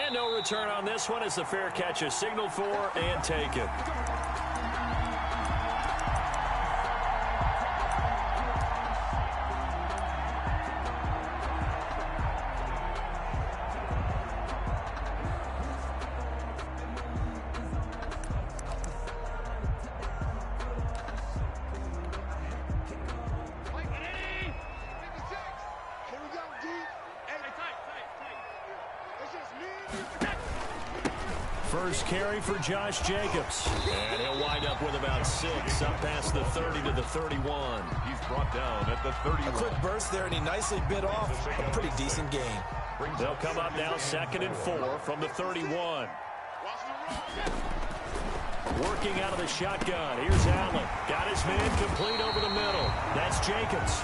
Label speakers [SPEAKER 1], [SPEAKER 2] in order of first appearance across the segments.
[SPEAKER 1] And no return on this one as the fair catch is signaled for and taken. First carry for Josh Jacobs. And he'll wind up with about 6, up past the 30 to the 31.
[SPEAKER 2] He's brought down at the 31.
[SPEAKER 3] A quick burst there, and he nicely bit off a pretty decent gain.
[SPEAKER 1] They'll come up now 2nd and 4 from the 31. Working out of the shotgun. Here's Allen. Got his man complete over the middle. That's Jacobs.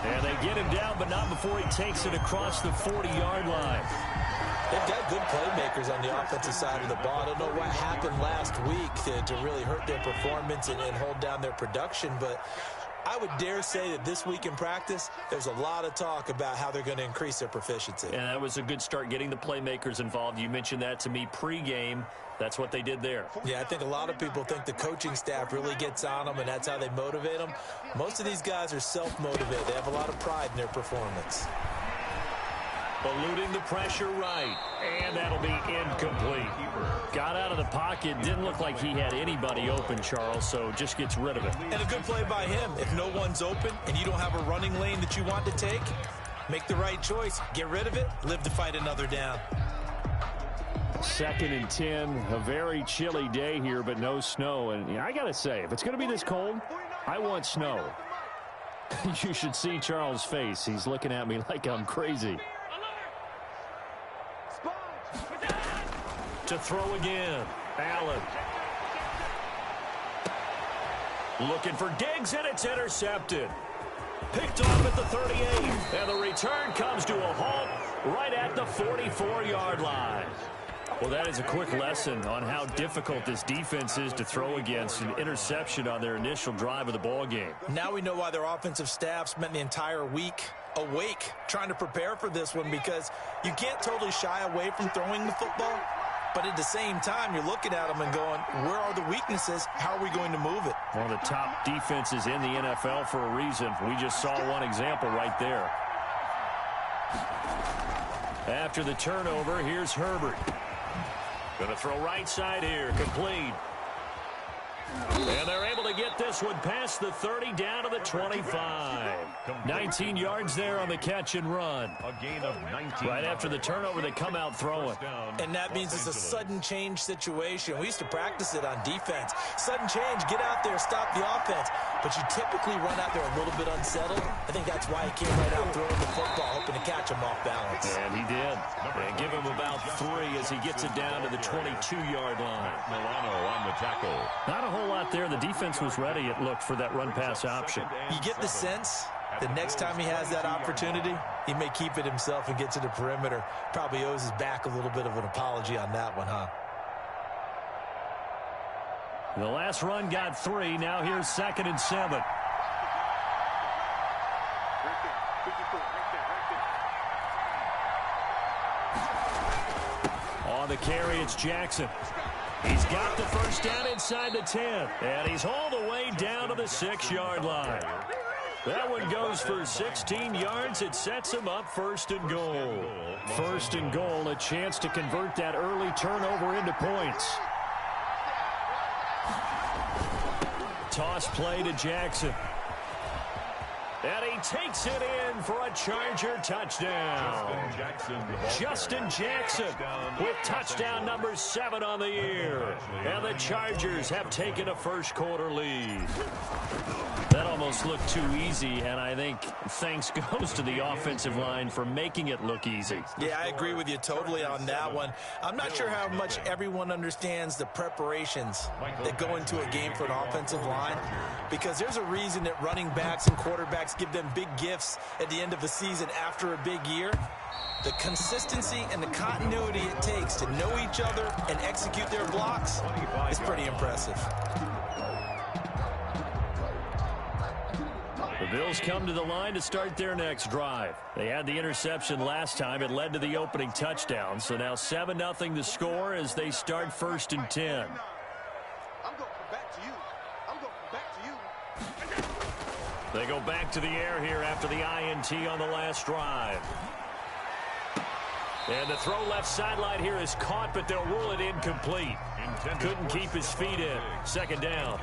[SPEAKER 1] And they get him down, but not before he takes it across the 40-yard line.
[SPEAKER 3] They've got good playmakers on the offensive side of the ball. I don't know what happened last week to really hurt their performance and hold down their production, but I would dare say that this week in practice, there's a lot of talk about how they're going to increase their proficiency.
[SPEAKER 1] And that was a good start getting the playmakers involved. You mentioned that to me pregame. That's what they did there.
[SPEAKER 3] Yeah, I think a lot of people think the coaching staff really gets on them, and that's how they motivate them. Most of these guys are self-motivated. They have a lot of pride in their performance.
[SPEAKER 1] Eluding the pressure right, and that'll be incomplete. Got out of the pocket, didn't look like he had anybody open, Charles, so just gets rid of it.
[SPEAKER 3] And a good play by him. If no one's open and you don't have a running lane that you want to take, make the right choice. Get rid of it, live to fight another down.
[SPEAKER 1] 2nd and 10, a very chilly day here, but no snow. And I got to say, if it's going to be this cold, I want snow. You should see Charles' face. He's looking at me like I'm crazy. To throw again. Allen. Looking for Diggs, and it's intercepted. Picked off at the 38. And the return comes to a halt right at the 44-yard line. Well, that is a quick lesson on how difficult this defense is to throw against. An interception on their initial drive of the ball game.
[SPEAKER 3] Now we know why their offensive staff spent the entire week awake trying to prepare for this one, because you can't totally shy away from throwing the football. But at the same time, you're looking at them and going, where are the weaknesses? How are we going to move it?
[SPEAKER 1] One of the top defenses in the NFL for a reason. We just saw one example right there. After the turnover, here's Herbert. Going to throw right side here, complete. And they're able to get this one past the 30 down to the 25. 19 yards there on the catch and run.
[SPEAKER 2] A gain of 19.
[SPEAKER 1] Right after the turnover, they come out throwing.
[SPEAKER 3] And that means it's a sudden change situation. We used to practice it on defense. Sudden change, get out there, stop the offense. But you typically run out there a little bit unsettled. I think that's why he came right out throwing the football, hoping to catch him off balance.
[SPEAKER 1] And he did. And give him about 3 as he gets it down to the 22-yard line.
[SPEAKER 2] Milano on the tackle.
[SPEAKER 1] Not a whole lot there. The defense was ready, it looked, for that run-pass option.
[SPEAKER 3] You get the sense that next time he has that opportunity, he may keep it himself and get to the perimeter. Probably owes his back a little bit of an apology on that one, huh?
[SPEAKER 1] The last run got 3. Now here's 2nd and 7. On the carry, it's Jackson. He's got the first down inside the 10. And he's all the way down to the 6-yard line. That one goes for 16 yards. It sets him up 1st and goal. 1st and goal, a chance to convert that early turnover into points. Toss play to Jackson. And he takes it in for a Charger touchdown. Justin Jackson with touchdown number 7 on the year. And the Chargers have taken a first quarter lead. That almost looked too easy, and I think thanks goes to the offensive line for making it look easy.
[SPEAKER 3] Yeah, I agree with you totally on that one. I'm not sure how much everyone understands the preparations that go into a game for an offensive line, because there's a reason that running backs and quarterbacks give them big gifts at the end of the season after a big year. The consistency and the continuity it takes to know each other and execute their blocks is pretty impressive.
[SPEAKER 1] Bills come to the line to start their next drive. They had the interception last time. It led to the opening touchdown. So now 7-0 the score as they start 1st and 10. They go back to the air here after the INT on the last drive. And the throw left sideline here is caught, but they'll rule it incomplete. Couldn't keep his feet in. 2nd down.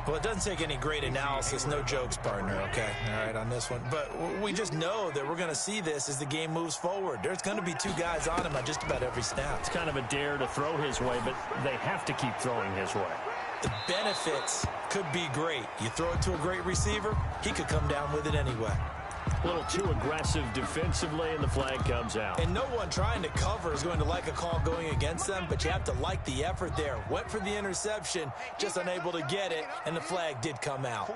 [SPEAKER 3] Well, it doesn't take any great analysis. No jokes, partner, okay? All right, on this one. But we just know that we're going to see this as the game moves forward. There's going to be 2 guys on him on just about every snap.
[SPEAKER 1] It's kind of a dare to throw his way, but they have to keep throwing his way.
[SPEAKER 3] The benefits could be great. You throw it to a great receiver, he could come down with it anyway.
[SPEAKER 1] A little too aggressive defensively, and the flag comes out.
[SPEAKER 3] And no one trying to cover is going to like a call going against them, but you have to like the effort there. Went for the interception, just unable to get it, and the flag did come out.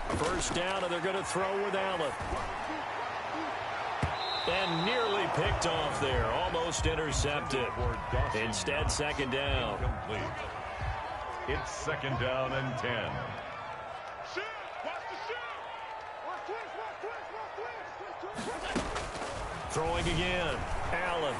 [SPEAKER 1] 1st down, and they're going to throw with Allen. And nearly picked off there. Almost intercepted. Instead, 2nd down.
[SPEAKER 2] It's 2nd down and 10.
[SPEAKER 1] Throwing again. Allen.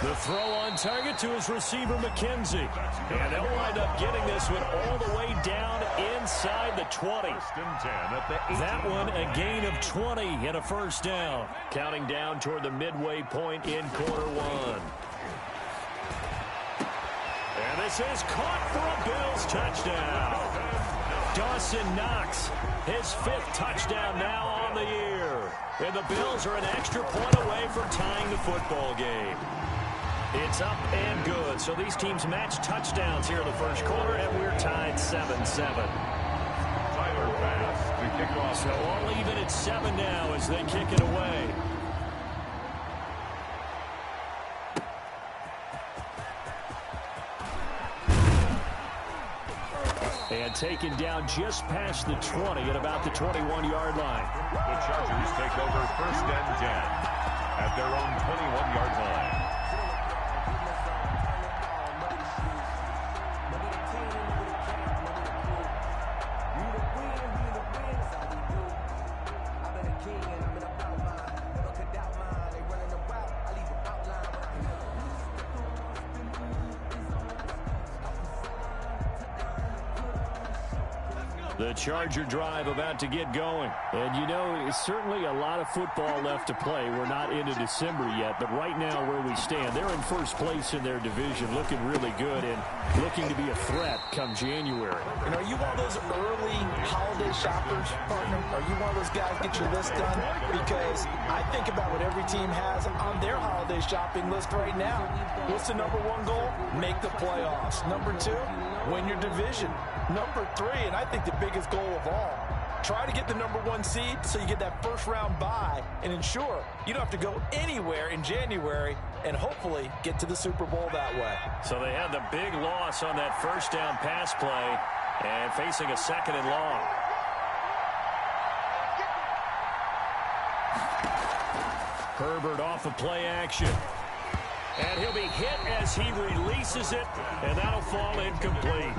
[SPEAKER 1] The throw on target to his receiver, McKenzie. And they'll wind up getting this one all the way down inside the 20. That one a gain of 20 and a 1st down. Counting down toward the midway point in quarter 1. And this is caught for a Bills touchdown. Dawson Knox, his 5th touchdown now on the year. And the Bills are an extra point away from tying the football game. It's up and good. So these teams match touchdowns here in the 1st quarter, and we're tied 7-7.
[SPEAKER 2] Tyler Bass to kick off.
[SPEAKER 1] So all even at 7 now as they kick it away. And taken down just past the 20 at about the 21-yard line.
[SPEAKER 2] The Chargers take over 1st and 10 at their own 21-yard line.
[SPEAKER 1] The Charger drive about to get going. And, you know, it's certainly a lot of football left to play. We're not into December yet, but right now where we stand, they're in 1st place in their division, looking really good and looking to be a threat come January.
[SPEAKER 3] And are you one of those early holiday shoppers, partner? Are you one of those guys get your list done? Because I think about what every team has on their holiday shopping list right now. What's the number 1 goal? Make the playoffs. Number 2, win your division. Number 3, and I think the biggest goal of all, try to get the number 1 seed so you get that 1st round bye and ensure you don't have to go anywhere in January and hopefully get to the Super Bowl that way.
[SPEAKER 1] So they had the big loss on that 1st down pass play and facing a 2nd and long. Herbert off of play action. And he'll be hit as he releases it, and that'll fall incomplete.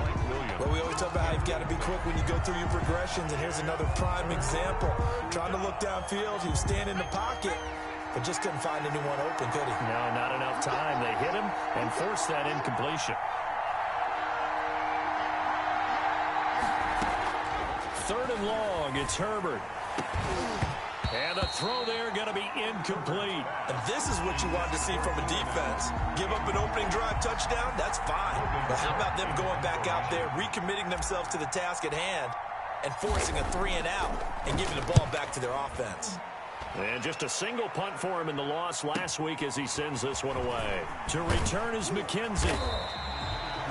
[SPEAKER 3] Well, we always talk about how you've got to be quick when you go through your progressions, and here's another prime example. Trying to look downfield, he was standing in the pocket, but just couldn't find anyone open, could he?
[SPEAKER 1] No, not enough time. They hit him and forced that incompletion. 3rd and long, it's Herbert. And the throw there going to be incomplete.
[SPEAKER 3] And this is what you want to see from a defense. Give up an opening drive touchdown, that's fine. But how about them going back out there, recommitting themselves to the task at hand, and forcing a 3-and-out and giving the ball back to their offense?
[SPEAKER 1] And just a single punt for him in the loss last week as he sends this one away. To return is McKenzie.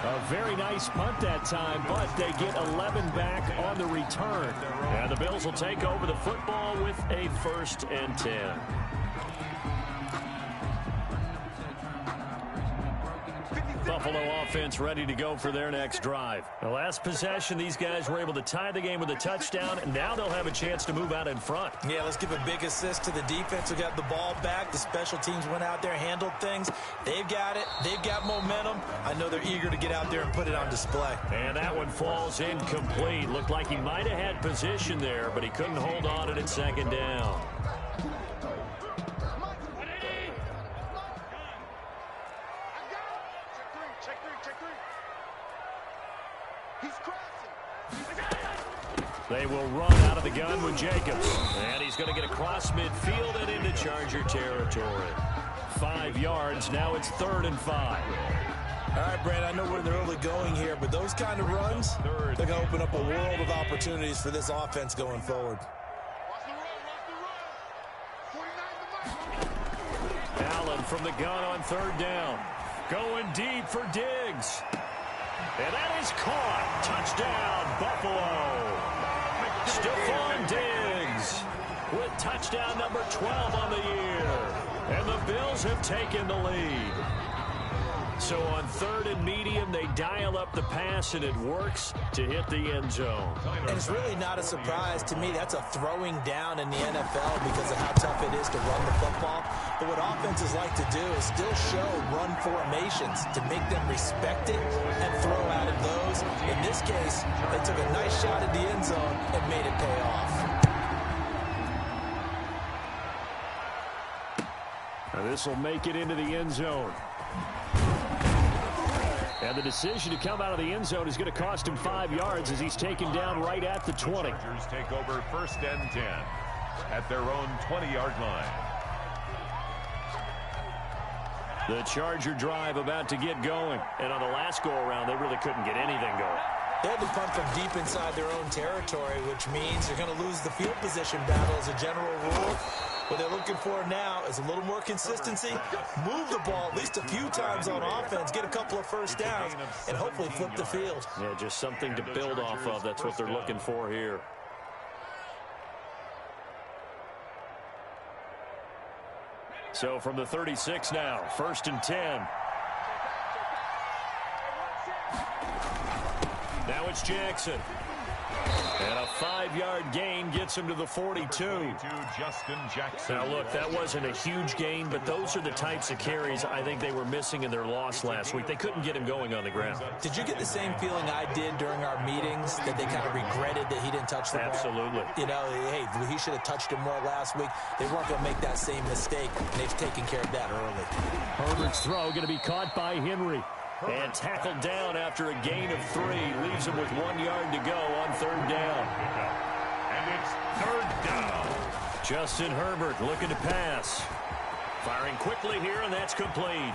[SPEAKER 1] A very nice punt that time, but they get 11 back on the return. And the Bills will take over the football with a 1st and 10. Buffalo offense ready to go for their next drive. The last possession, these guys were able to tie the game with a touchdown, and now they'll have a chance to move out in front.
[SPEAKER 3] Yeah, let's give a big assist to the defense who got the ball back. The special teams went out there, handled things. They've got it. They've got momentum. I know they're eager to get out there and put it on display.
[SPEAKER 1] And that one falls incomplete. Looked like he might have had position there, but he couldn't hold on at second down. They will run out of the gun with Jacobs. And he's going to get across midfield and into Charger territory. 5 yards. Now it's 3rd and 5.
[SPEAKER 3] All right, Brad, I know we're in the early going here, but those kind of runs, they're going to open up a world of opportunities for this offense going forward.
[SPEAKER 1] Allen from the gun on 3rd down. Going deep for Diggs. And that is caught. Touchdown, Buffalo. Stephon Diggs with touchdown number 12 on the year. And the Bills have taken the lead. So on 3rd and medium, they dial up the pass, and it works to hit the end zone.
[SPEAKER 3] And it's really not a surprise to me. That's a throwing down in the NFL because of how tough it is to run the football. But what offenses like to do is still show run formations to make them respect it and throw out of those. In this case, they took a nice shot at the end zone and made it pay off.
[SPEAKER 1] Now this will make it into the end zone. And the decision to come out of the end zone is going to cost him 5 yards as he's taken down right at the 20.
[SPEAKER 2] The Chargers take over 1st and 10 at their own 20-yard line.
[SPEAKER 1] The Charger drive about to get going. And on the last go-around, they really couldn't get anything going.
[SPEAKER 3] They had to punt from deep inside their own territory, which means they're going to lose the field position battle as a general rule. What they're looking for now is a little more consistency, move the ball at least a few times on offense, get a couple of first downs, and hopefully flip the field.
[SPEAKER 1] Yeah, just something to build off of. That's what they're looking for here. So from the 36 now, 1st and 10. Now it's Jackson. And a 5-yard gain gets him to the 42.
[SPEAKER 2] Justin Jackson.
[SPEAKER 1] Now, look, that wasn't a huge gain, but those are the types of carries I think they were missing in their loss last week. They couldn't get him going on the ground.
[SPEAKER 3] Did you get the same feeling I did during our meetings, that they kind of regretted that he didn't touch the ball?
[SPEAKER 1] Absolutely.
[SPEAKER 3] You know, hey, he should have touched him more last week. They weren't going to make that same mistake, and they've taken care of that early.
[SPEAKER 1] Herbert's throw going to be caught by Henry. And tackled down after a gain of 3. Leaves him with 1 yard to go on 3rd down.
[SPEAKER 2] And it's 3rd down.
[SPEAKER 1] Justin Herbert looking to pass. Firing quickly here, and that's complete.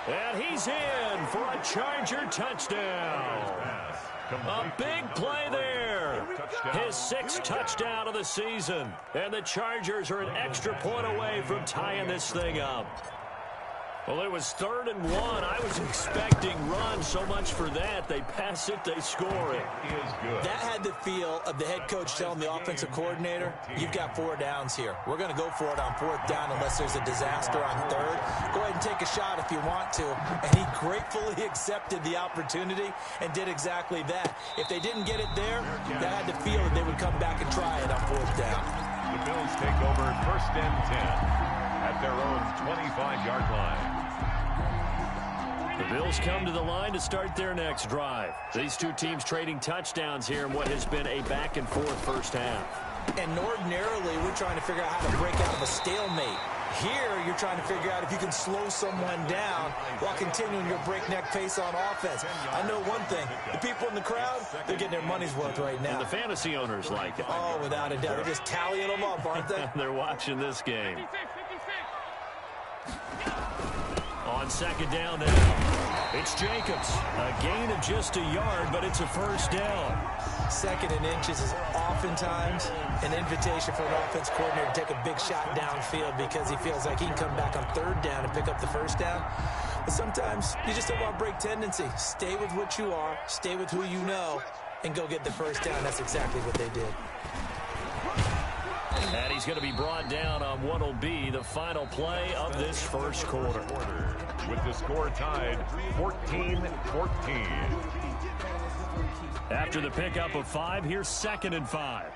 [SPEAKER 1] And he's in for a Charger touchdown. A big play there. His 6th touchdown of the season. And the Chargers are an extra point away from tying this thing up. Well, it was 3rd and 1. I was expecting run so much for that. They pass it, they score it.
[SPEAKER 3] That had the feel of the head coach telling the offensive coordinator, you've got 4 downs here. We're going to go for it on 4th down unless there's a disaster on 3rd. Go ahead and take a shot if you want to. And he gratefully accepted the opportunity and did exactly that. If they didn't get it there, that had the feel that they would come back and try it on 4th down.
[SPEAKER 2] The Bills take over 1st and 10 at their own 25-yard line.
[SPEAKER 1] The Bills come to the line to start their next drive. These two teams trading touchdowns here in what has been a back-and-forth first half.
[SPEAKER 3] And ordinarily, we're trying to figure out how to break out of a stalemate. Here, you're trying to figure out if you can slow someone down while continuing your breakneck pace on offense. I know one thing. The people in the crowd, they're getting their money's worth right now.
[SPEAKER 1] And the fantasy owners like it.
[SPEAKER 3] Oh, without a doubt. They're just tallying them up, aren't they?
[SPEAKER 1] They're watching this game. On 2nd down now, it's Jacobs. A gain of just a yard, but it's a 1st down.
[SPEAKER 3] 2nd and inches is oftentimes an invitation for an offense coordinator to take a big shot downfield because he feels like he can come back on 3rd down and pick up the 1st down. But sometimes you just don't want break tendency. Stay with what you are, stay with who you know, and go get the 1st down. That's exactly what they did.
[SPEAKER 1] And he's going to be brought down on what will be the final play of this first quarter.
[SPEAKER 2] With the score tied 14-14.
[SPEAKER 1] After the pickup of 5, here's 2nd and 5.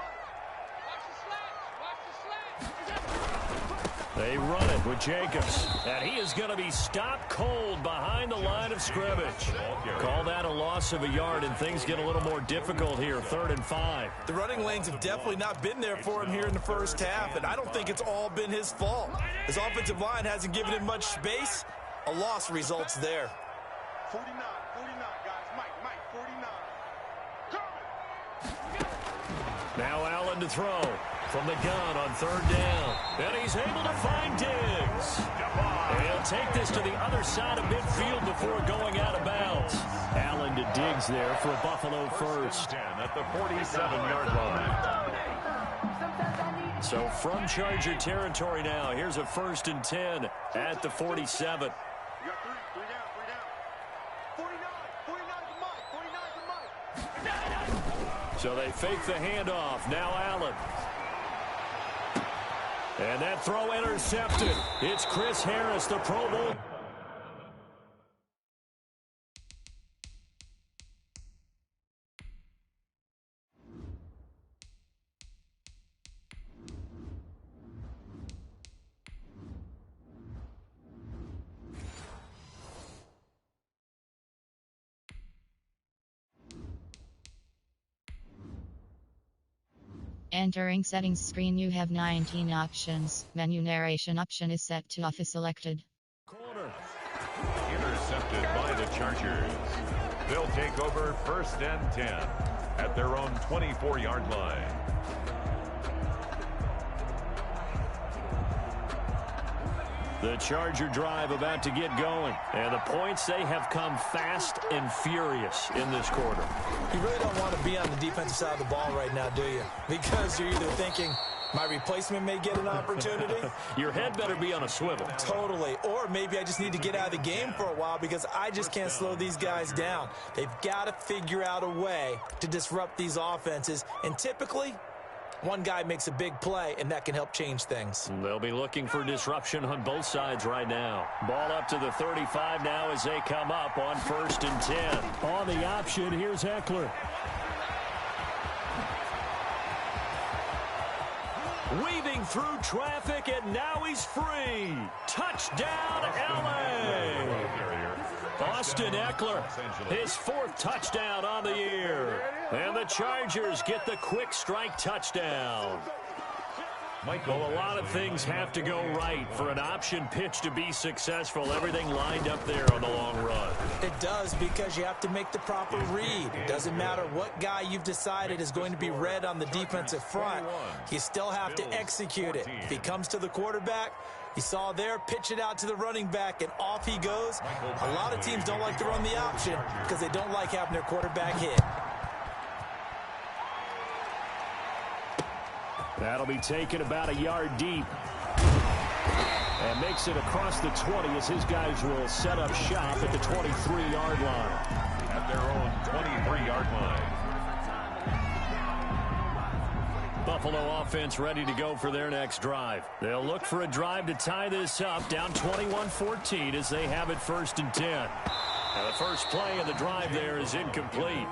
[SPEAKER 1] They run it with Jacobs, and he is going to be stopped cold behind the line of scrimmage. Call that a loss of a yard, and things get a little more difficult here, 3rd and 5.
[SPEAKER 3] The running lanes have definitely not been there for him here in the first half, and I don't think it's all been his fault. His offensive line hasn't given him much space. A loss results there.
[SPEAKER 4] 49, guys. Mike, 49.
[SPEAKER 1] Now Allen to throw from the gun on 3rd down. And he's able to find Diggs. And he'll take this to the other side of midfield before going out of bounds. Allen to Diggs there for a Buffalo first.
[SPEAKER 2] 10 at the 47-yard line.
[SPEAKER 1] So from Charger territory now, here's a 1st and 10 at the 47.
[SPEAKER 4] You got three down. 49 to Mike.
[SPEAKER 1] So they fake the handoff. Now Allen. And that throw intercepted. It's Chris Harris, the Pro Bowl.
[SPEAKER 5] Entering settings screen, you have 19 options. Menu narration option is set to off is selected.
[SPEAKER 1] Corner.
[SPEAKER 2] Intercepted by the Chargers. They'll take over 1st and 10 at their own 24-yard line.
[SPEAKER 1] The Charger drive about to get going. And the points, they have come fast and furious in this quarter.
[SPEAKER 3] You really don't want to be on the defensive side of the ball right now, do you? Because you're either thinking, my replacement may get an opportunity.
[SPEAKER 1] Your head better be on a swivel.
[SPEAKER 3] Totally. Or maybe I just need to get out of the game for a while because I just can't slow these guys down. They've got to figure out a way to disrupt these offenses. And typically, one guy makes a big play, and that can help change things.
[SPEAKER 1] They'll be looking for disruption on both sides right now. Ball up to the 35 now as they come up on 1st and 10. On the option, here's Eckler. Weaving through traffic, and now he's free. Touchdown, L.A. Austin Eckler, his 4th touchdown on the year. And the Chargers get the quick strike touchdown. Well, a lot of things have to go right for an option pitch to be successful. Everything lined up there on the long run.
[SPEAKER 3] It does, because you have to make the proper read. It doesn't matter what guy you've decided is going to be read on the defensive front. You still have to execute it. If he comes to the quarterback, you saw there, pitch it out to the running back, and off he goes. A lot of teams don't like to run the option because they don't like having their quarterback hit.
[SPEAKER 1] That'll be taken about a yard deep. And makes it across the 20 as his guys will set up shop at the 23-yard line.
[SPEAKER 2] At their own 23-yard line.
[SPEAKER 1] Buffalo offense ready to go for their next drive. They'll look for a drive to tie this up, down 21-14 as they have it 1st and 10. Now the first play of the drive there is incomplete.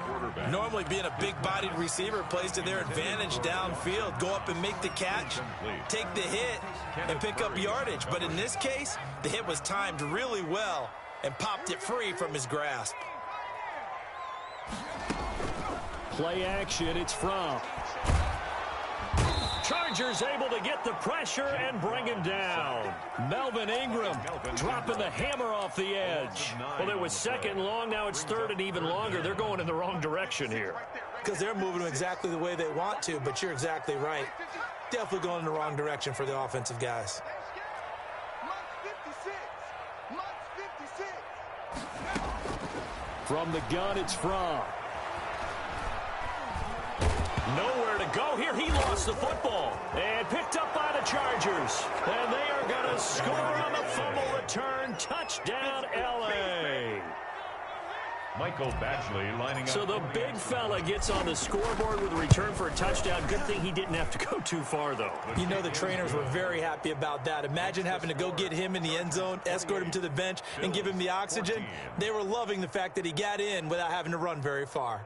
[SPEAKER 3] Normally being a big-bodied receiver plays to their advantage downfield. Go up and make the catch, take the hit, and pick up yardage. But in this case, the hit was timed really well and popped it free from his grasp.
[SPEAKER 1] Play action, it's from. Chargers able to get the pressure and bring him down. Melvin Ingram dropping the hammer off the edge. Well, it was 2nd and long. Now it's 3rd and even longer. They're going in the wrong direction here.
[SPEAKER 3] Because they're moving exactly the way they want to, but you're exactly right. Definitely going in the wrong direction for the offensive guys.
[SPEAKER 1] From the gun, it's from. Nowhere to go here. He lost the football and picked up by the Chargers. And they are going to score on the fumble return. Touchdown, L.A.
[SPEAKER 2] Michael Badgley lining up.
[SPEAKER 1] So the big fella gets on the scoreboard with a return for a touchdown. Good thing he didn't have to go too far, though.
[SPEAKER 3] You know the trainers were very happy about that. Imagine having to go get him in the end zone, escort him to the bench, and give him the oxygen. They were loving the fact that he got in without having to run very far.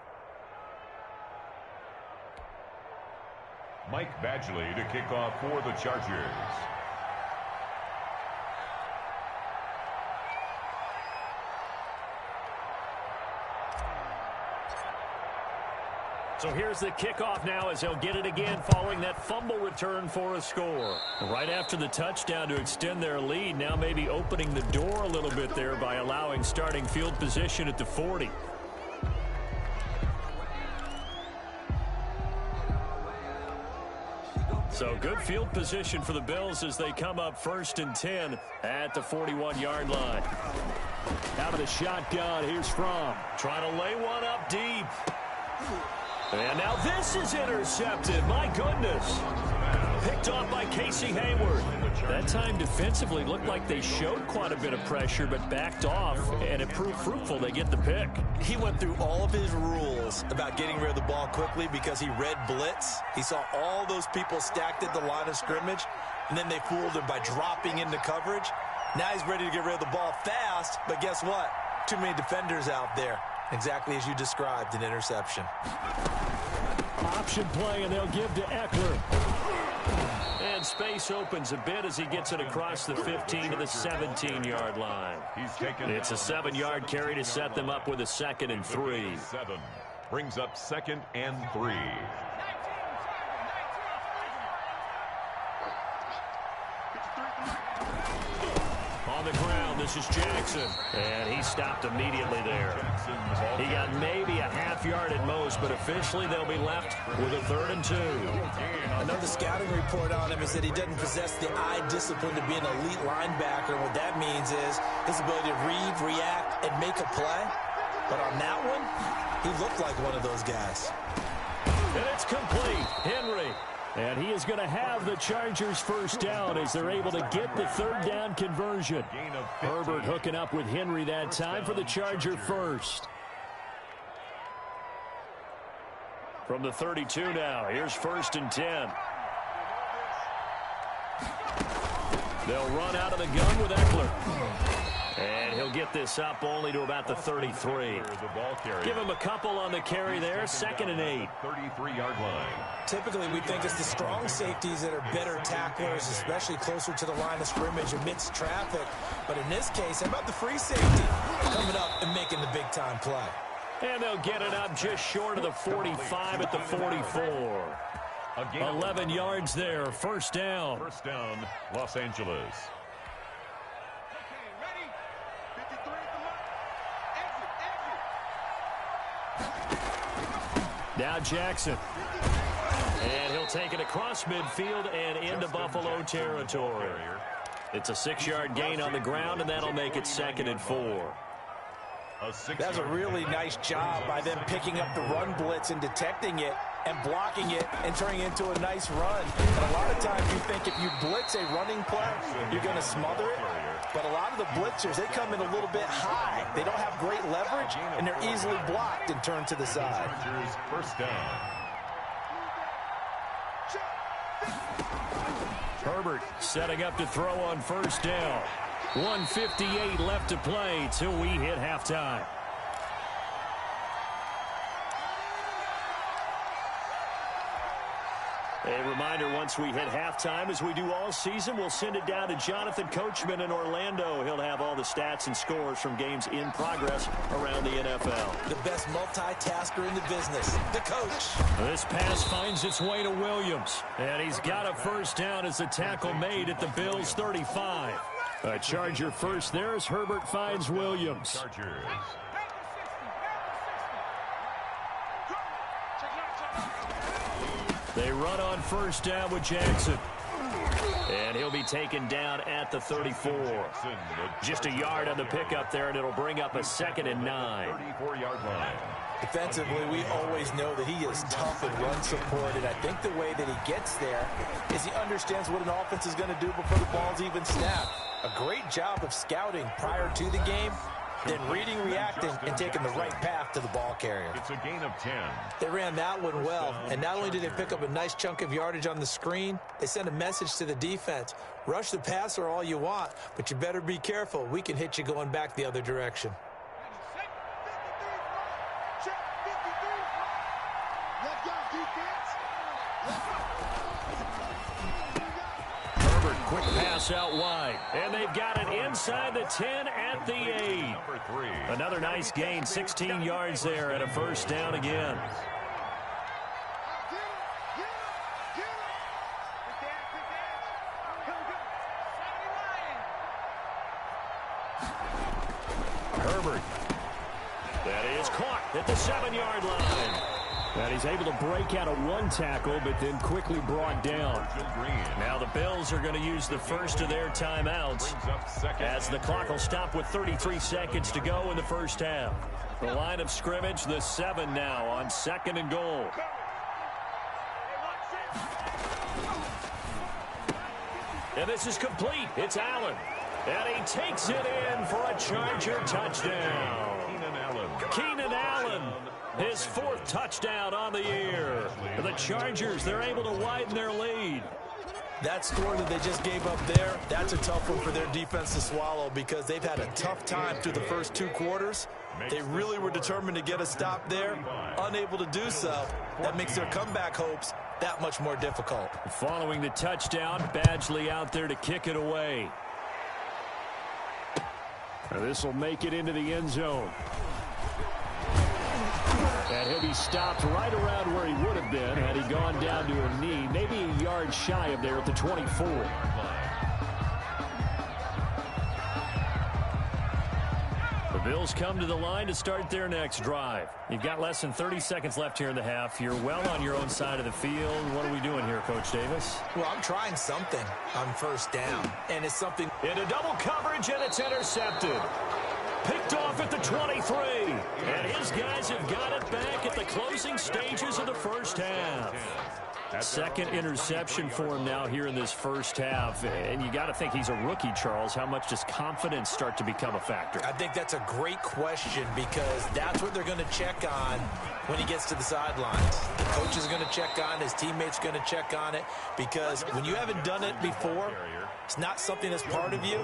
[SPEAKER 2] Mike Badgley to kick off for the Chargers.
[SPEAKER 1] So here's the kickoff now as they'll get it again following that fumble return for a score. Right after the touchdown to extend their lead, now maybe opening the door a little bit there by allowing starting field position at the 40. So good field position for the Bills as they come up 1st and 10 at the 41-yard line. Out of the shotgun, here's Fromm. Trying to lay one up deep. And now this is intercepted. My goodness. Picked off by Casey Hayward. That time defensively looked like they showed quite a bit of pressure but backed off, and it proved fruitful. They get the pick.
[SPEAKER 3] He went through all of his rules about getting rid of the ball quickly because he read blitz. He saw all those people stacked at the line of scrimmage, and then they fooled him by dropping into coverage. Now he's ready to get rid of the ball fast, but guess what? Too many defenders out there. Exactly as you described, an interception.
[SPEAKER 1] Option play, and they'll give to Eckler. And space opens a bit as he gets it across the 15 to the 17-yard line. It's a 7-yard carry to set them up with a 2nd and 3.
[SPEAKER 2] 7 brings up 2nd and 3.
[SPEAKER 1] On the ground, this is Jackson. And he stopped immediately there. He got maybe a half-yard at most, but officially they'll be left with a 3rd and 2.
[SPEAKER 3] Another scouting report on him is that he doesn't possess the eye discipline to be an elite linebacker. What that means is his ability to read, react, and make a play. But on that one, he looked like one of those guys.
[SPEAKER 1] And it's complete. Henry. And he is going to have the Chargers first down as they're able to get the 3rd down conversion. Herbert hooking up with Henry that time for the Charger first. From the 32 now, here's 1st and 10. They'll run out of the gun with Eckler. And he'll get this up only to about the 33. Give him a couple on the carry there. 2nd and 8.
[SPEAKER 2] 33-yard line.
[SPEAKER 3] Typically, we think it's the strong safeties that are better tacklers, especially closer to the line of scrimmage amidst traffic. But in this case, how about the free safety coming up and making the big-time play?
[SPEAKER 1] And they'll get it up just short of the 45 at the 44. 11 yards there. 1st down.
[SPEAKER 2] 1st down, Los Angeles.
[SPEAKER 1] Now Jackson. And he'll take it across midfield and into Buffalo territory. It's a 6-yard gain on the ground, and that'll make it 2nd and 4.
[SPEAKER 3] That's a really nice job by them picking up the run blitz and detecting it and blocking it and turning it into a nice run. And a lot of times you think if you blitz a running play, you're going to smother it. But a lot of the blitzers, they come in a little bit high. They don't have great leverage, and they're easily blocked and turned to the side.
[SPEAKER 2] First down.
[SPEAKER 1] Herbert setting up to throw on 1st down. 1:58 left to play till we hit halftime. A reminder, once we hit halftime, as we do all season, we'll send it down to Jonathan Coachman in Orlando. He'll have all the stats and scores from games in progress around the NFL.
[SPEAKER 3] The best multitasker in the business, the coach.
[SPEAKER 1] This pass finds its way to Williams. And he's got a 1st down as the tackle made at the Bills' 35. A Charger first there as Herbert finds Williams.
[SPEAKER 2] Chargers.
[SPEAKER 1] They run on 1st down with Jackson. And he'll be taken down at the 34. Just a yard on the pickup there, and it'll bring up a 2nd and 9.
[SPEAKER 2] 34-yard line.
[SPEAKER 3] Defensively, we always know that he is tough in run support, and I think the way that he gets there is he understands what an offense is going to do before the ball's even snapped. A great job of scouting prior to the game, then reading, reacting, and taking the right path to the ball carrier.
[SPEAKER 2] It's a gain of 10.
[SPEAKER 3] They ran that one well, and not only did they pick up a nice chunk of yardage on the screen, they sent a message to the defense. Rush the passer all you want, but you better be careful. We can hit you going back the other direction.
[SPEAKER 1] Herbert, quick pass out wide. And they've got it inside the 10 at the 8.
[SPEAKER 2] Number 3.
[SPEAKER 1] Another nice gain, 16 yards there and a first down again. Herbert. That is caught at the 7-yard line. And he's able to break out of one tackle, but then quickly brought down. Now the Bills are going to use the first of their timeouts as the clock will stop with 33 seconds to go in the first half. The line of scrimmage, the 7 now on 2nd and goal. And this is complete. It's Allen. And he takes it in for a Charger touchdown. Keenan Allen, his 4th touchdown on the year. The Chargers, they're able to widen their lead.
[SPEAKER 3] That score that they just gave up there, that's a tough one for their defense to swallow because they've had a tough time through the first 2 quarters. They really were determined to get a stop there, unable to do so. That makes their comeback hopes that much more difficult.
[SPEAKER 1] Following the touchdown, Badgley out there to kick it away. This will make it into the end zone. And he'll be stopped right around where he would have been had he gone down to a knee, maybe a yard shy of there at the 24. The Bills come to the line to start their next drive. You've got less than 30 seconds left here in the half. You're well on your own side of the field. What are we doing here, Coach Davis?
[SPEAKER 3] Well, I'm trying something on first down, and it's something.
[SPEAKER 1] Into double coverage, and it's intercepted. Picked off at the 23. And his guys have got it back at the closing stages of the first half. Second interception for him now here in this first half. And you got to think he's a rookie, Charles. How much does confidence start to become a factor?
[SPEAKER 3] I think that's a great question because that's what they're going to check on when he gets to the sidelines. The coach is going to check on it. His teammates going to check on it because when you haven't done it before, it's not something that's part of you.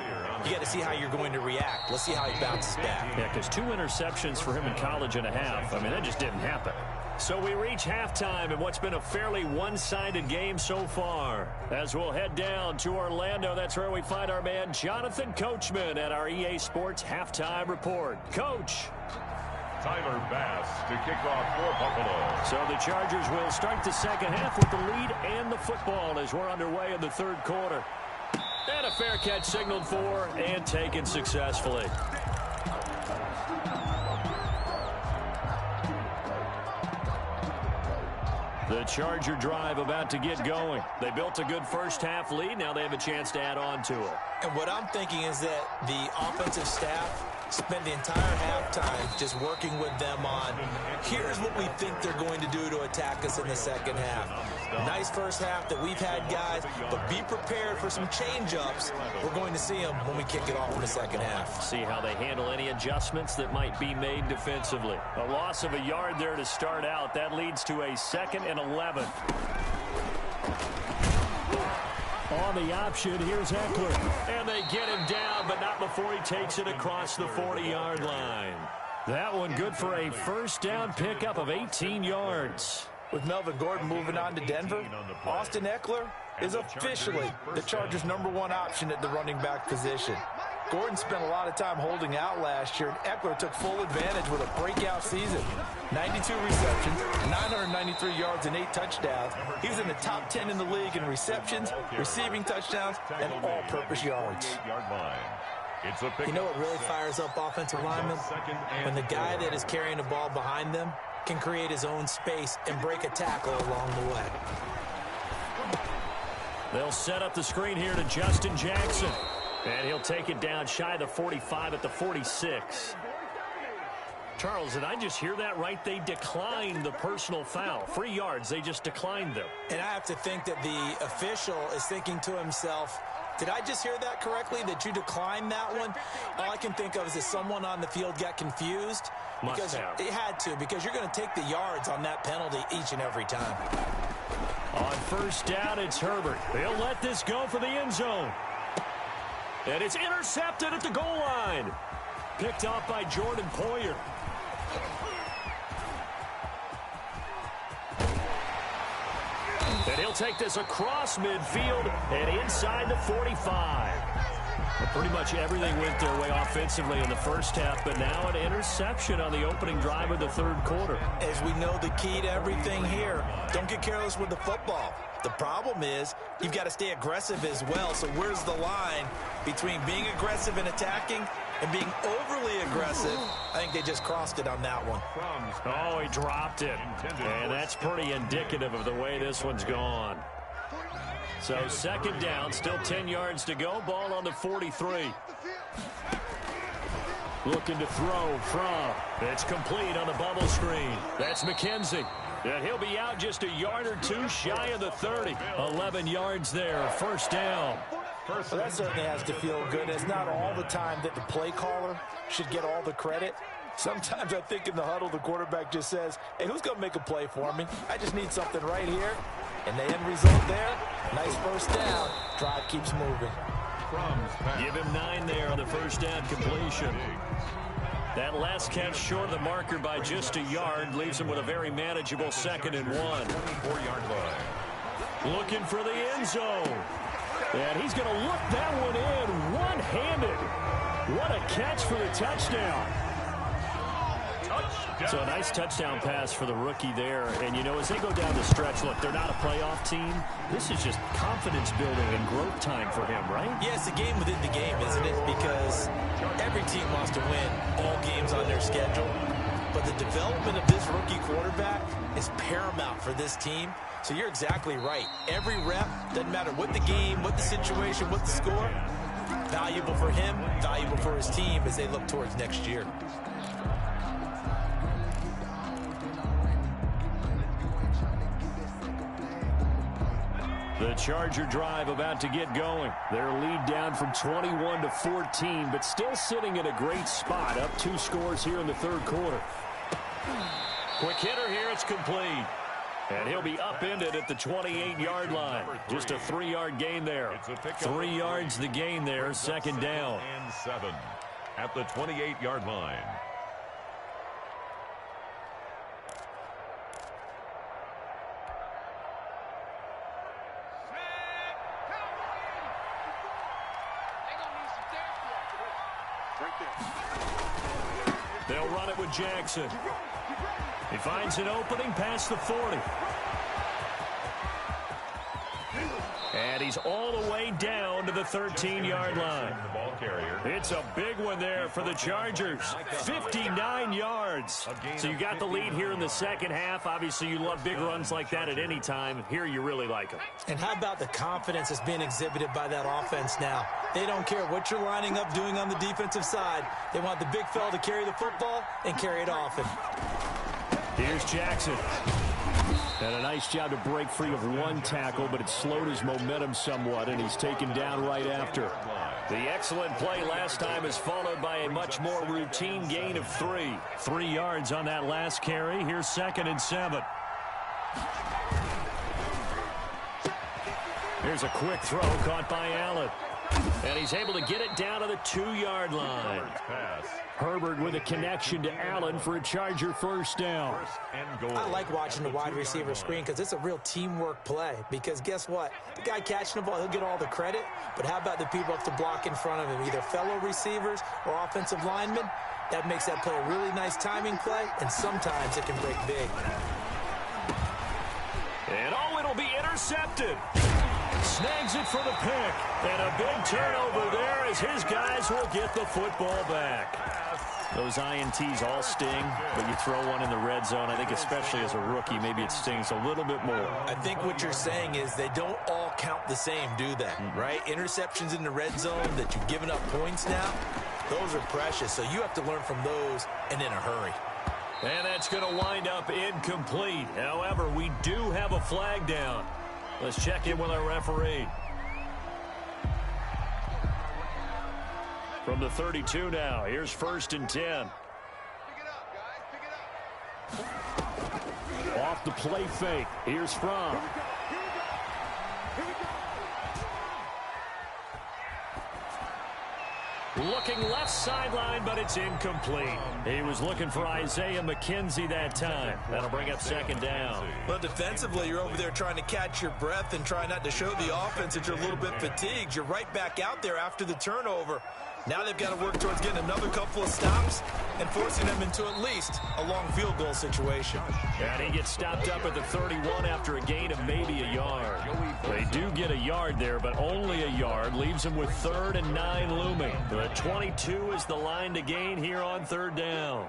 [SPEAKER 3] You got to see how you're going to react. Let's see how he bounces back.
[SPEAKER 1] Yeah, because 2 interceptions for him in college and a half. I mean, that just didn't happen. So we reach halftime in what's been a fairly one-sided game so far. As we'll head down to Orlando, that's where we find our man Jonathan Coachman at our EA Sports Halftime Report. Coach.
[SPEAKER 2] Tyler Bass to kick off for Buffalo.
[SPEAKER 1] So the Chargers will start the second half with the lead and the football as we're underway in the third quarter. And a fair catch signaled for and taken successfully. The Charger drive about to get going. They built a good first half lead. Now they have a chance to add on to it.
[SPEAKER 3] And what I'm thinking is that the offensive staff spend the entire halftime just working with them on, here's what we think they're going to do to attack us in the second half. Nice first half that we've had, guys, but be prepared for some change-ups. We're going to see them when we kick it off in the second half.
[SPEAKER 1] See how they handle any adjustments that might be made defensively. A loss of a yard there to start out. That leads to a 2nd and 11. On the option, here's Eckler. And they get him down, but not before he takes it across the 40-yard line. That one good for a first down pickup of 18 yards.
[SPEAKER 3] With Melvin Gordon moving on to Denver, Austin Eckler is officially the Chargers' #1 option at the running back position. Gordon spent a lot of time holding out last year, and Eckler took full advantage with a breakout season. 92 receptions, 993 yards, and 8 touchdowns. He's in the top 10 in the league in receptions, receiving touchdowns, and all-purpose yards. You know what really fires up offensive linemen? When the guy that is carrying the ball behind them can create his own space and break a tackle along the way.
[SPEAKER 1] They'll set up the screen here to Justin Jackson. And he'll take it down shy of the 45 at the 46. Charles, did I just hear that right? They declined the personal foul. 3 yards, they just declined them.
[SPEAKER 3] And I have to think that the official is thinking to himself, Did I just hear that correctly, that you declined that one? All I can think of is that someone on the field got confused. Because it had to, because you're going to take the yards on that penalty each and every time.
[SPEAKER 1] On first down, it's Herbert. They'll let this go for the end zone. And it's intercepted at the goal line. Picked off by Jordan Poyer. And he'll take this across midfield and inside the 45. Well, pretty much everything went their way offensively in the first half, but now an interception on the opening drive of the third quarter.
[SPEAKER 3] As we know, the key to everything here, don't get careless with the football. The problem is you've got to stay aggressive as well. So where's the line between being aggressive and attacking and being overly aggressive? I think they just crossed it on that one.
[SPEAKER 1] Oh, he dropped it. And that's pretty indicative of the way this one's gone. So second down, still 10 yards to go. Ball on the 43. Looking to throw from. It's complete on the bubble screen. That's McKenzie. And he'll be out just a yard or two shy of the 30. 11 yards there, first down.
[SPEAKER 3] Well, that certainly has to feel good. It's not all the time that the play caller should get all the credit. Sometimes I think in the huddle, the quarterback just says, hey, who's going to make a play for me? I just need something right here. And the end result there, nice first down. Drive keeps moving.
[SPEAKER 1] Give him 9 there on the first down completion. That last catch short of the marker by just a yard leaves him with a very manageable 2nd and 1.
[SPEAKER 2] 24-yard line.
[SPEAKER 1] Looking for the end zone. And he's going to look that one in one-handed. What a catch for the touchdown. So a nice touchdown pass for the rookie there. And, you know, as they go down the stretch, look, they're not a playoff team. This is just confidence building and growth time for him, right?
[SPEAKER 3] Yeah, it's a game within the game, isn't it? Because every team wants to win all games on their schedule. But the development of this rookie quarterback is paramount for this team. So you're exactly right. Every rep, doesn't matter what the game, what the situation, what the score, valuable for him, valuable for his team as they look towards next year.
[SPEAKER 1] The Charger drive about to get going. Their lead down from 21 to 14, but still sitting in a great spot. Up 2 scores here in the third quarter. Quick hitter here, it's complete. And he'll be upended at the 28-yard line. Just a 3-yard gain there. 3 yards the gain there, second down.
[SPEAKER 2] And 7 at the 28-yard line.
[SPEAKER 1] They'll run it with Jackson. He finds an opening past the 40. And he's all the way down to the 13-yard line. It's a big one there for the Chargers. 59 yards. So you got the lead here in the second half. Obviously, you love big runs like that at any time. Here you really like them.
[SPEAKER 3] And how about the confidence that's being exhibited by that offense now? They don't care what you're lining up doing on the defensive side. They want the big fella to carry the football and carry it often.
[SPEAKER 1] Here's Jackson. And a nice job to break free of one tackle, but it slowed his momentum somewhat, and he's taken down right after. The excellent play last time is followed by a much more routine gain of 3. 3 yards on that last carry. Here's 2nd and 7. Here's a quick throw caught by Allen. And he's able to get it down to the 2-yard line. Herbert with a connection to Allen for a Charger first down.
[SPEAKER 3] I like watching the wide receiver screen because it's a real teamwork play. Because guess what? The guy catching the ball, he'll get all the credit. But how about the people up to block in front of him, either fellow receivers or offensive linemen? That makes that play a really nice timing play, and sometimes it can break big.
[SPEAKER 1] And oh, it'll be intercepted. Snags it for the pick. And a big turnover there as his guys will get the football back. Those INTs all sting, but you throw one in the red zone, I think especially as a rookie, maybe it stings a little bit more.
[SPEAKER 3] I think what you're saying is they don't all count the same, do they? Right? Interceptions in the red zone that you've given up points now, those are precious. So you have to learn from those and in a hurry.
[SPEAKER 1] And that's going to wind up incomplete. However, we do have a flag down. Let's check in with our referee. From the 32 now, here's 1st and 10.
[SPEAKER 4] Pick it up, guys. Pick it up.
[SPEAKER 1] Off the play fake. Here's Fromm. Looking left sideline, but it's incomplete. He was looking for Isaiah McKenzie that time. That'll bring up 2nd down.
[SPEAKER 3] Well, defensively, you're over there trying to catch your breath and try not to show the offense that you're a little bit fatigued. You're right back out there after the turnover. Now they've got to work towards getting another couple of stops and forcing them into at least a long field goal situation.
[SPEAKER 1] And he gets stopped up at the 31 after a gain of maybe a yard. They do get a yard there, but only a yard. Leaves him with 3rd and 9 looming. The 22 is the line to gain here on 3rd down.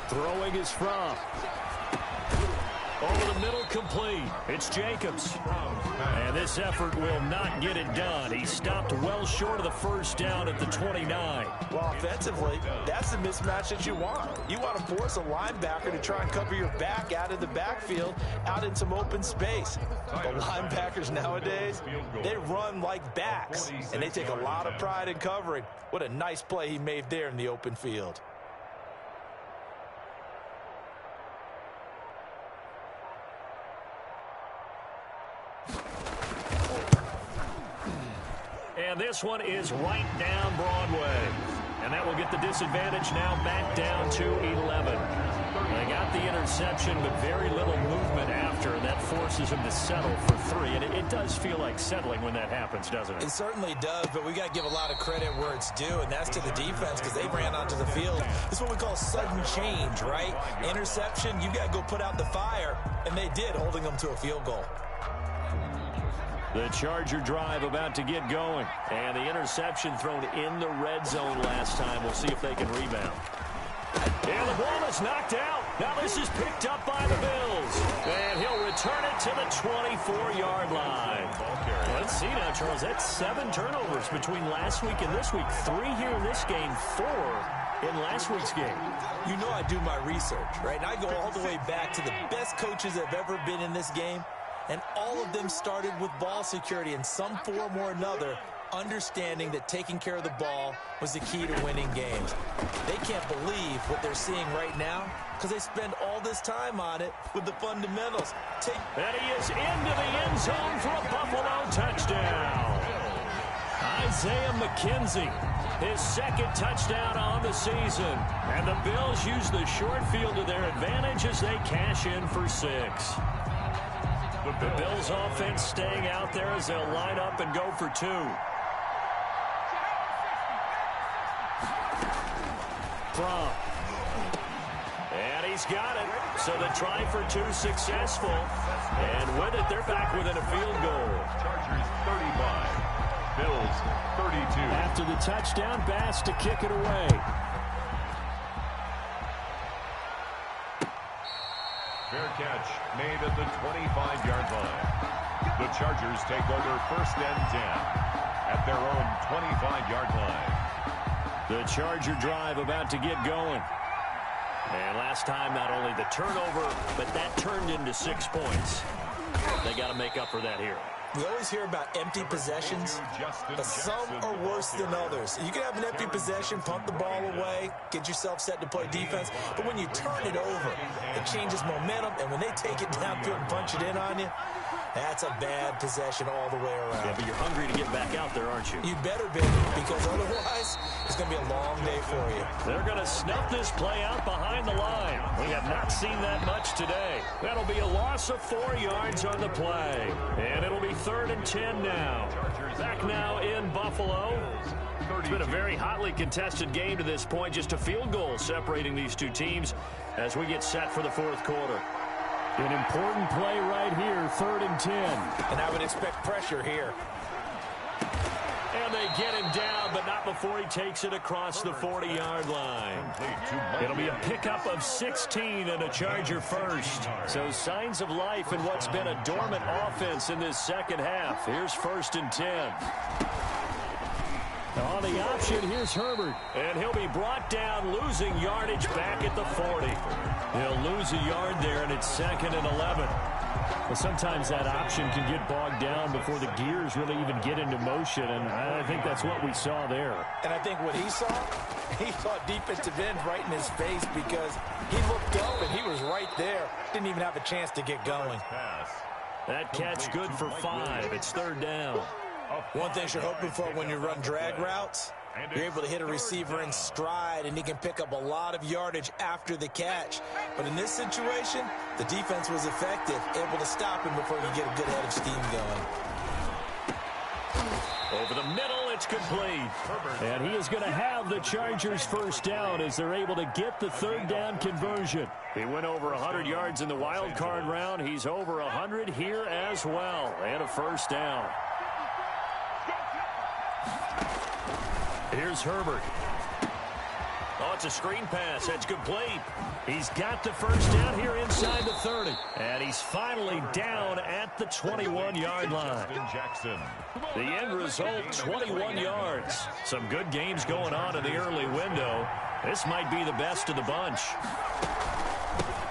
[SPEAKER 1] Throwing is Fromm. Over the middle, complete. It's Jacobs. And this effort will not get it done. He stopped well short of the 1st down at the 29.
[SPEAKER 3] Well, offensively, that's the mismatch that you want. You want to force a linebacker to try and cover your back out of the backfield, out in some open space. The linebackers nowadays, they run like backs, and they take a lot of pride in covering. What a nice play he made there in the open field.
[SPEAKER 1] And this one is right down Broadway. And that will get the disadvantage now back down to 11. They got the interception, but very little movement after, and that forces them to settle for 3. And it does feel like settling when that happens, doesn't it?
[SPEAKER 3] It certainly does, but we got to give a lot of credit where it's due, and that's to the defense because they ran onto the field. This is what we call sudden change, right? Interception, you got to go put out the fire, and they did, holding them to a field goal.
[SPEAKER 1] The Charger drive about to get going. And the interception thrown in the red zone last time. We'll see if they can rebound. And the ball is knocked out. Now this is picked up by the Bills. And he'll return it to the 24-yard line. Let's see now, Charles. That's 7 turnovers between last week and this week. 3 here in this game, 4 in last week's game.
[SPEAKER 3] You know I do my research, right? And I go all the way back to the best coaches that have ever been in this game. And all of them started with ball security in some form or another, understanding that taking care of the ball was the key to winning games. They can't believe what they're seeing right now because they spend all this time on it with the fundamentals.
[SPEAKER 1] And he is into the end zone for a Buffalo touchdown. Isaiah McKenzie, his 2nd touchdown on the season. And the Bills use the short field to their advantage as they cash in for 6. The Bills offense staying out there as they'll line up and go for 2. Fromm. And he's got it. So the try for 2 successful. And with it, they're back within a field goal.
[SPEAKER 2] Chargers 35. Bills 32.
[SPEAKER 1] After the touchdown, Bass to kick it away.
[SPEAKER 2] Fair catch made at the 25-yard line. The Chargers take over 1st and 10 at their own 25-yard line.
[SPEAKER 1] The Charger drive about to get going. And last time, not only the turnover, but that turned into 6 points. They got to make up for that here.
[SPEAKER 3] We always hear about empty possessions, but some are worse than others. You can have an empty possession, pump the ball away, get yourself set to play defense, but when you turn it over, it changes momentum, and when they take it downfield and punch it in on you, that's a bad possession all the way around.
[SPEAKER 1] Yeah, but you're hungry to get back out there, aren't you?
[SPEAKER 3] You better be, because otherwise, it's going to be a long day for you.
[SPEAKER 1] They're going to snuff this play out behind the line. We have not seen that much today. That'll be a loss of 4 yards on the play. And it'll be 3rd and 10 now. Back now in Buffalo. It's been a very hotly contested game to this point. Just a field goal separating these two teams as we get set for the 4th quarter. An important play right here, 3rd and 10.
[SPEAKER 3] And I would expect pressure here.
[SPEAKER 1] And they get him down, but not before he takes it across the 40-yard line. It'll be a pickup of 16 and a Charger first. So signs of life in what's been a dormant offense in this second half. Here's 1st and 10. On the option, here's Herbert. And he'll be brought down, losing yardage back at the 40. He'll lose a yard there, and it's 2nd and 11. Well, sometimes that option can get bogged down before the gears really even get into motion, and I think that's what we saw there.
[SPEAKER 3] And I think what he saw defensive end right in his face because he looked up and he was right there. Didn't even have a chance to get going.
[SPEAKER 1] That catch good for 5. It's 3rd down.
[SPEAKER 3] One thing you're hoping for when you run drag routes, you're able to hit a receiver in stride, and he can pick up a lot of yardage after the catch. But in this situation, the defense was effective, able to stop him before he get a good head of steam going.
[SPEAKER 1] Over the middle, it's complete. And he is going to have the Chargers first down as they're able to get the 3rd down conversion. He went over 100 yards in the wild card round. He's over 100 here as well. And a first down. Here's Herbert. Oh, it's a screen pass. That's complete. He's got the first down here inside the 30. And he's finally down at the 21-yard line. The end result, 21 yards. Some good games going on in the early window. This might be the best of the bunch.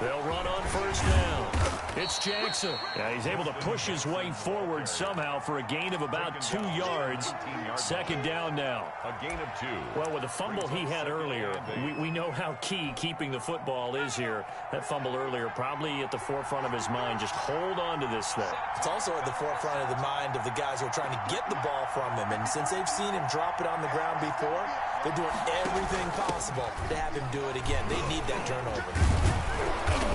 [SPEAKER 1] They'll run on first down. It's Jackson. Yeah, he's able to push his way forward somehow for a gain of about 2 yards. 2nd down now.
[SPEAKER 2] A gain of 2.
[SPEAKER 1] Well, with the fumble he had earlier, we know how key keeping the football is here. That fumble earlier probably at the forefront of his mind. Just hold on to this thing.
[SPEAKER 3] It's also at the forefront of the mind of the guys who are trying to get the ball from him. And since they've seen him drop it on the ground before, they're doing everything possible to have him do it again. They need that turnover.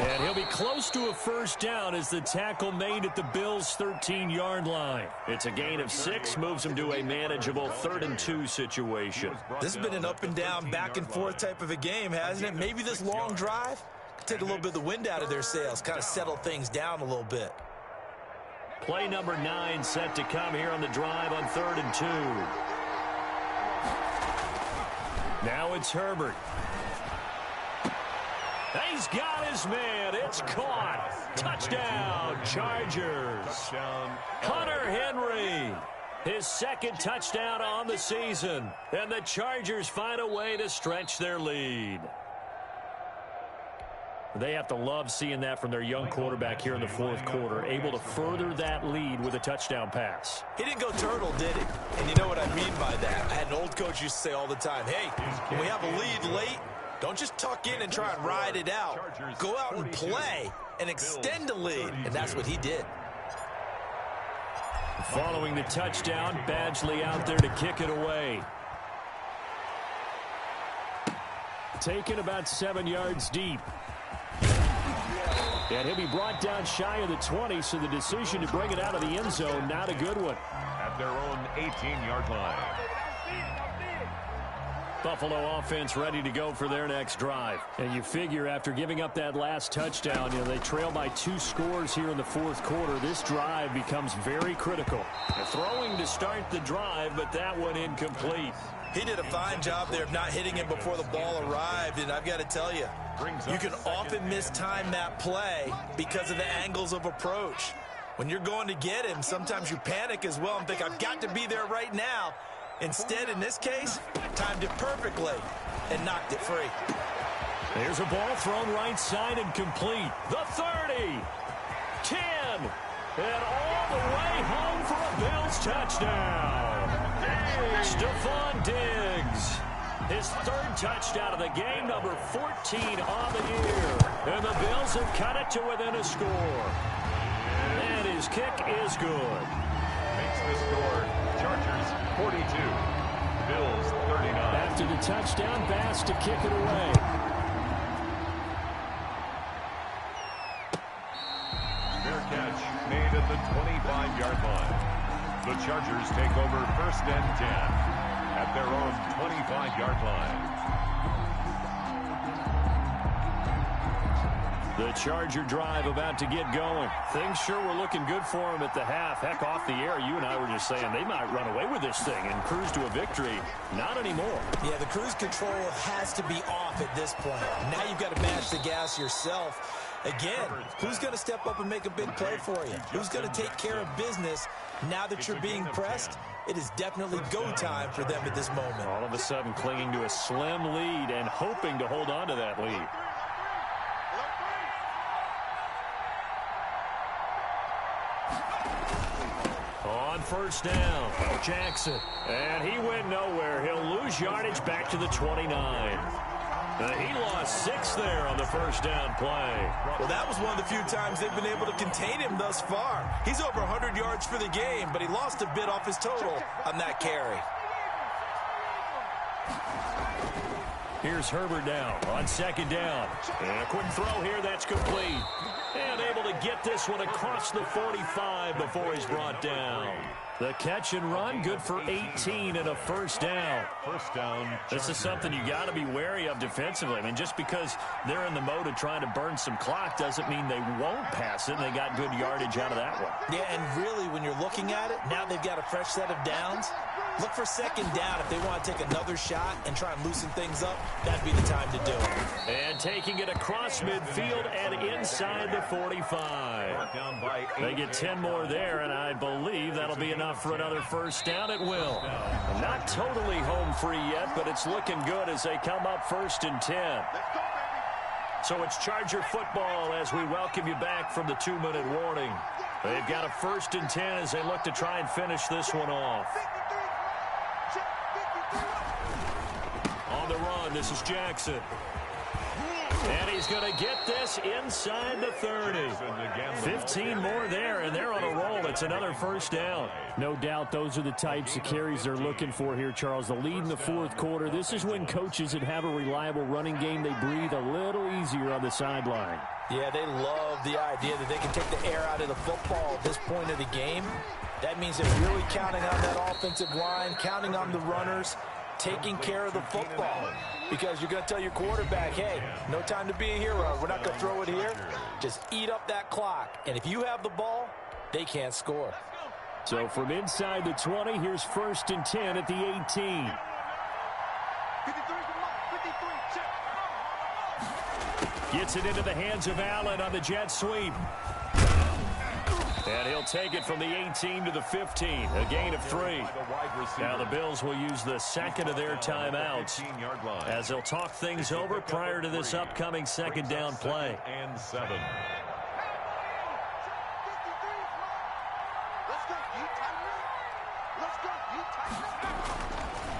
[SPEAKER 1] And he'll be close to a first down as the tackle made at the Bills' 13-yard line. It's a gain of 6, moves him to a manageable 3rd and 2 situation.
[SPEAKER 3] This has been an up and down, back and forth type of a game, hasn't it? Maybe this long drive take a little bit of the wind out of their sails, kind of settle things down a little bit.
[SPEAKER 1] Play number 9 set to come here on the drive on 3rd and 2. Now it's Herbert. He's got his man. It's caught. Touchdown, Chargers. Hunter Henry, his 2nd touchdown on the season. And the Chargers find a way to stretch their lead. They have to love seeing that from their young quarterback here in the 4th quarter, able to further that lead with a touchdown pass.
[SPEAKER 3] He didn't go turtle, did he? And you know what I mean by that. I had an old coach used to say all the time, hey, when we have a lead late, don't just tuck in and try and ride it out. Go out and play and extend the lead. And that's what he did.
[SPEAKER 1] Following the touchdown, Badgley out there to kick it away. Taken about 7 yards deep. And he'll be brought down shy of the 20, so the decision to bring it out of the end zone, not a good one.
[SPEAKER 2] At their own 18-yard line.
[SPEAKER 1] Buffalo offense ready to go for their next drive. And you figure after giving up that last touchdown, they trail by 2 scores here in the 4th quarter. This drive becomes very critical. Throwing to start the drive, but that one incomplete.
[SPEAKER 3] He did a fine job there of not hitting him before the ball arrived, and I've got to tell you, you can often mistime that play because of the angles of approach. When you're going to get him, sometimes you panic as well and think, I've got to be there right now. Instead, in this case, timed it perfectly and knocked it free.
[SPEAKER 1] There's a ball thrown right side and complete. The 30, 10, and all the way home for a Bills touchdown. Stephon Diggs, his 3rd touchdown of the game, number 14 on the year. And the Bills have cut it to within a score. And his kick is good.
[SPEAKER 2] Makes the score. Chargers 42, Bills 39.
[SPEAKER 1] After the touchdown, Bass to kick it away.
[SPEAKER 2] Fair catch made at the 25-yard line. The Chargers take over 1st and 10 at their own 25-yard line.
[SPEAKER 1] The Charger drive about to get going. Things sure were looking good for them at the half. Heck, off the air, you and I were just saying they might run away with this thing and cruise to a victory. Not anymore.
[SPEAKER 3] Yeah, the cruise control has to be off at this point. Now you've got to match the gas yourself. Again, who's going to step up and make a big play for you? Who's going to take care of business now that you're being pressed? It is definitely go time for them at this moment.
[SPEAKER 1] All of a sudden clinging to a slim lead and hoping to hold on to that lead. On first down, Jackson. And he went nowhere. He'll lose yardage back to the 29. He lost 6 there on the first down play.
[SPEAKER 3] Well, that was one of the few times they've been able to contain him thus far. He's over 100 yards for the game, but he lost a bit off his total on that carry.
[SPEAKER 1] Here's Herbert now on second down. And a quick throw here, that's complete. And able to get this one across the 45 before he's brought down. The catch and run, good for 18 and a first down.
[SPEAKER 2] First down.
[SPEAKER 1] This is something you got to be wary of defensively. I mean, just because they're in the mode of trying to burn some clock doesn't mean they won't pass it. And they got good yardage out of that one.
[SPEAKER 3] Yeah, and really, when you're looking at it, now they've got a fresh set of downs. Look for second down if they want to take another shot and try and loosen things up. That'd be the time to do it.
[SPEAKER 1] And taking it across midfield and inside the 45. They get 10 more there, and I believe that'll be enough for another first down. It will. Not totally home free yet, but it's looking good as they come up first and 10. So it's Charger football as we welcome you back from the 2-minute warning. They've got a first and 10 as they look to try and finish this one off. On the run, this is Jackson. And he's going to get this inside the 30. 15 more there, and they're on a roll. It's another first down.
[SPEAKER 6] No doubt those are the types of carries they're looking for here, Charles. The lead in the fourth quarter. This is when coaches that have a reliable running game, they breathe a little easier on the sideline.
[SPEAKER 3] Yeah, they love the idea that they can take the air out of the football at this point of the game. That means they're really counting on that offensive line, counting on the runners, taking care of the football. Because you're going to tell your quarterback, hey, no time to be a hero. We're not going to throw it here. Just eat up that clock. And if you have the ball, they can't score.
[SPEAKER 6] So from inside the 20, here's first and 10 at the 18.
[SPEAKER 1] Gets it into the hands of Allen on the jet sweep. And he'll take it from the 18 to the 15, a gain of 3. Now the Bills will use the second of their timeouts as they'll talk things over prior to this upcoming second down play.
[SPEAKER 2] And 7.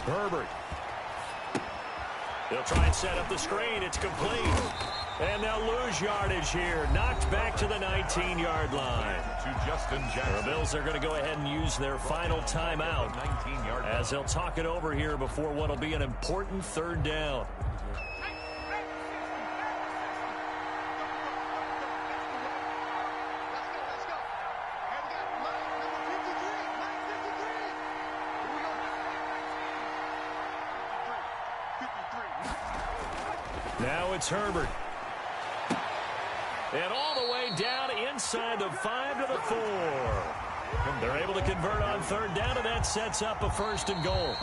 [SPEAKER 1] Herbert. They'll try and set up the screen. It's complete. And they'll lose yardage here. Knocked back to the 19-yard line.
[SPEAKER 2] To Justin Jackson.
[SPEAKER 1] The Bills are going to go ahead and use their final timeout as they'll talk it over here before what will be an important third down. Now it's Herbert. And all the way down inside the 5 to the 4. They're able to convert on third down, and that sets up a first and goal.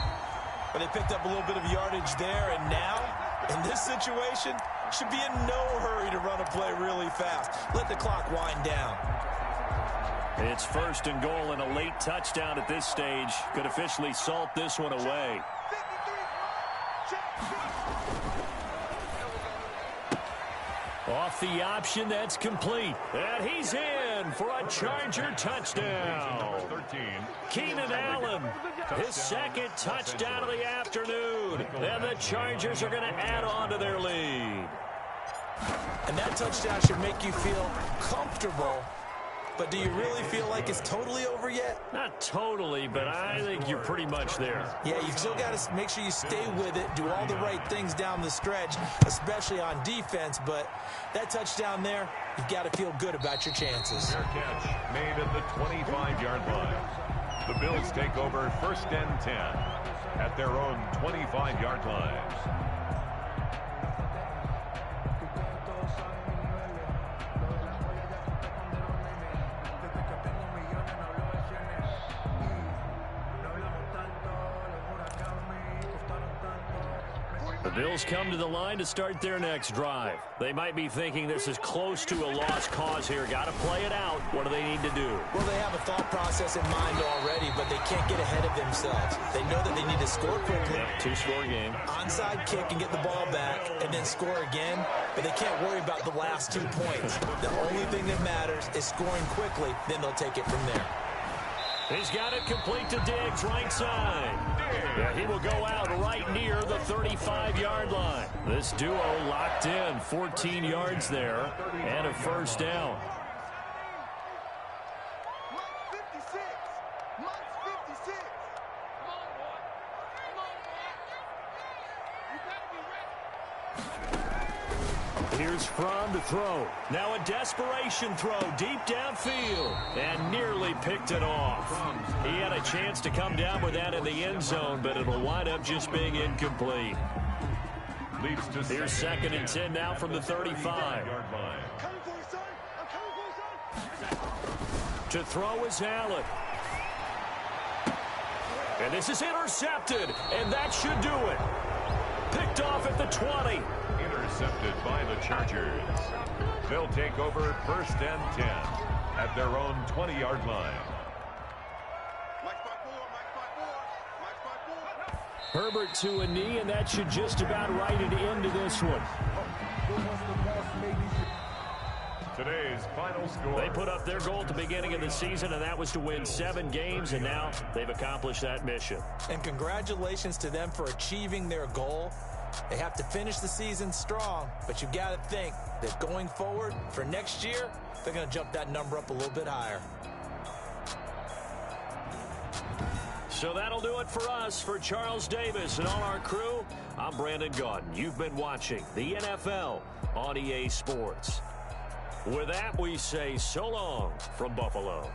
[SPEAKER 3] But they picked up a little bit of yardage there, and now, in this situation, should be in no hurry to run a play really fast. Let the clock wind down.
[SPEAKER 1] It's first and goal, and a late touchdown at this stage could officially salt this one away. Off the option, that's complete. And he's in for a Charger touchdown.
[SPEAKER 2] 13.
[SPEAKER 1] Keenan Allen, his second touchdown of the afternoon. And the Chargers are going to add on to their lead.
[SPEAKER 3] And that touchdown should make you feel comfortable. But do you really feel like it's totally over yet?
[SPEAKER 1] Not totally, but I think you're pretty much there.
[SPEAKER 3] Yeah, you've still got to make sure you stay with it, do all the right things down the stretch, especially on defense. But that touchdown there, you've got to feel good about your chances.
[SPEAKER 2] Fair catch made at the 25-yard line. The Bills take over first and 10 at their own 25-yard line.
[SPEAKER 1] The Bills come to the line to start their next drive. They might be thinking this is close to a lost cause here. Got to play it out. What do they need to do?
[SPEAKER 3] Well, they have a thought process in mind already, but they can't get ahead of themselves. They know that they need to score quickly.
[SPEAKER 1] Two-score game.
[SPEAKER 3] Onside kick and get the ball back and then score again, but they can't worry about the last 2 points. The only thing that matters is scoring quickly, then they'll take it from there.
[SPEAKER 1] He's got it complete to Diggs, right side. Yeah, he will go out right near the 35-yard line. This duo locked in, 14 yards there, and a first down. Here's Fromm to throw. Now a desperation throw deep downfield and nearly picked it off. He had a chance to come down with that in the end zone, but it'll wind up just being incomplete. Here's 2nd and 10 now from the 35. To throw is Allen. And this is intercepted, and that should do it. Picked off at the 20.
[SPEAKER 2] Intercepted by the Chargers. They'll take over 1st and 10 at their own 20-yard line.
[SPEAKER 6] Herbert to a knee, and that should just about write it into this one.
[SPEAKER 2] Today's final score.
[SPEAKER 1] They put up their goal at the beginning of the season, and that was to win 7 games, and now they've accomplished that mission.
[SPEAKER 3] And congratulations to them for achieving their goal. They have to finish the season strong, but you've got to think that going forward for next year, they're going to jump that number up a little bit higher.
[SPEAKER 1] So that'll do it for us. For Charles Davis and all our crew, I'm Brandon Gaudin. You've been watching the NFL on EA Sports. With that, we say so long from Buffalo.